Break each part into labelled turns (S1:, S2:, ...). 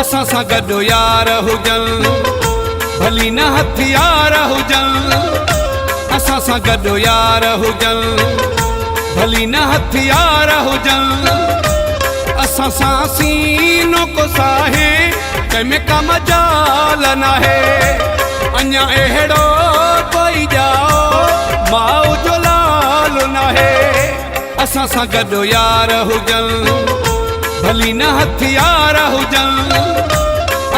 S1: असां सां गॾु यार हुजनि भली न हथियार हुजनि। असां सां गॾु यार हुजनि भली न हथियार हुजनि। असां सां सीनो को साहे कंहिंमें का मजाल नाहे। अञा अहिड़ो कोई ॼाओ माउ जो लाल नाहे। असां सां गॾु यार हुजनि भली न हथियार हुजनि।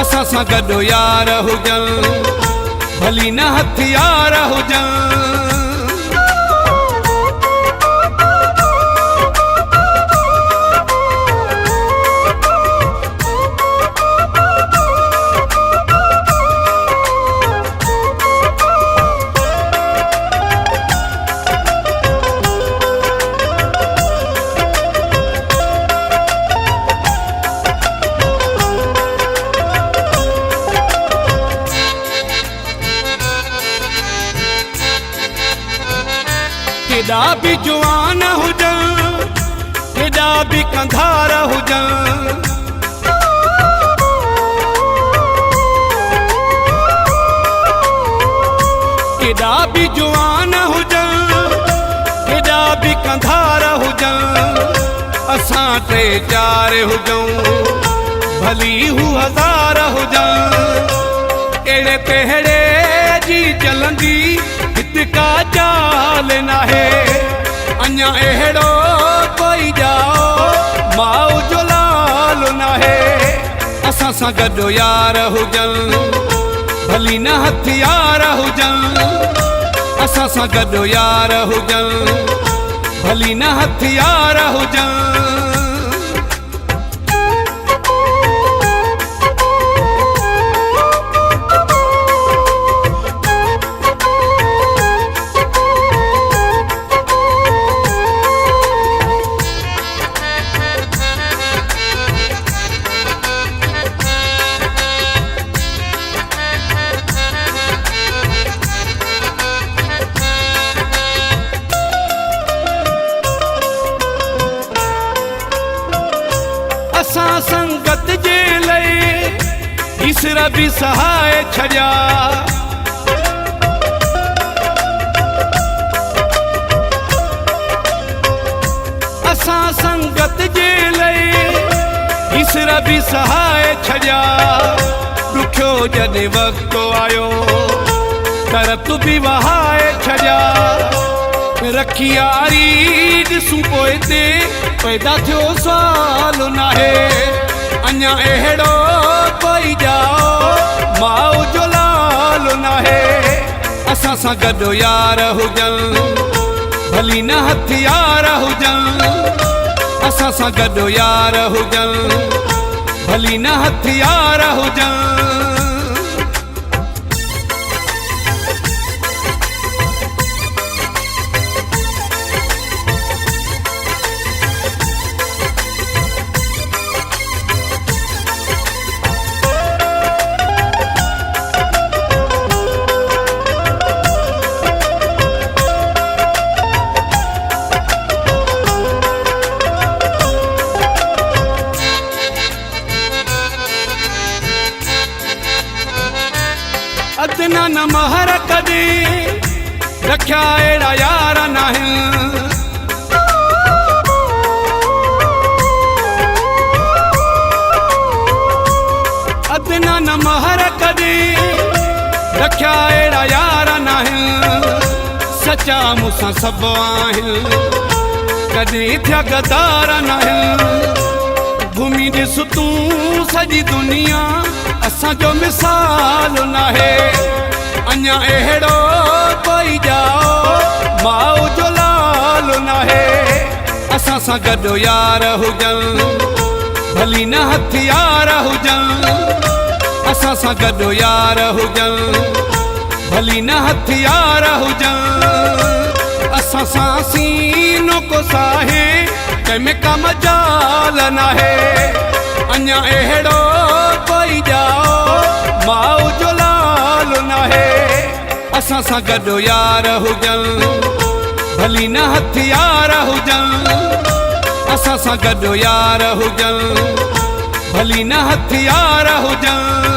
S1: असां सां गॾु यार हुजनि भली न हथियार हुजनि। केॾा बि जुआन हुजनि केॾा बि कंधार हुजनि। केॾा बि जुआन हुजनि केॾा बि कंधार हुजनि। असां टे चार हुजऊं भली हू हज़ार हुजनि। अहिड़े तेहड़े जी चलंदी हिते का चाल नाहे। अञा अहिड़ो कोई ॼाओ माउ जो लाल नाहे। असां सां गॾु यार हुजनि भली न हथियार हुजनि। असां सां गॾु यार हुजनि भली न हथियार हुजनि। असां संगत जे लाइ ईश्वर बि सहाय छॾिया। असां संगत जे लाइ ईश्वर बि सहाय छॾिया। ॾुखियो जॾहिं वक़्तु आयो कर तूं बि वहाए छॾिया। रखी यारी ॾिसूं पोइ ते पैदा थियो साल नाहे। अञा अहिड़ो कोई ॼाओ माउ जो लाल नाहे। असां सां गॾु यार हुजनि भली न हथियार हुजनि। असां सां गॾु यार हुजनि भली न हथियार हुजनि। अदना न महर कॾहिं रखिया अहिड़ा यार नाहिनि। अदना न महर कॾहिं रखिया अहिड़ा यार नाहिनि। सचा मूंसां सभु आहिनि कॾहिं थिया गदार नाहिनि। घुमी ॾिस तूं सॼी दुनिया असांजो मिसाल नाहे। अञा अहिड़ो कोई ॼाओ माउ जो लाल नाहे। असां सां गॾु यार हुजनि भली न हथियार हुजनि। असां सां गॾु यार हुजनि भली न हथियार हुजनि। असां सां सीनो को साहे कंहिंमें का मजाल नाहे। अञा अहिड़ो कोई ॼाओ माउ जो लाल नाहे। असां सां गॾु यार हुजनि भली न हथियार हुजनि। असां सां गॾु यार हुजनि भली न हथियार हुजन।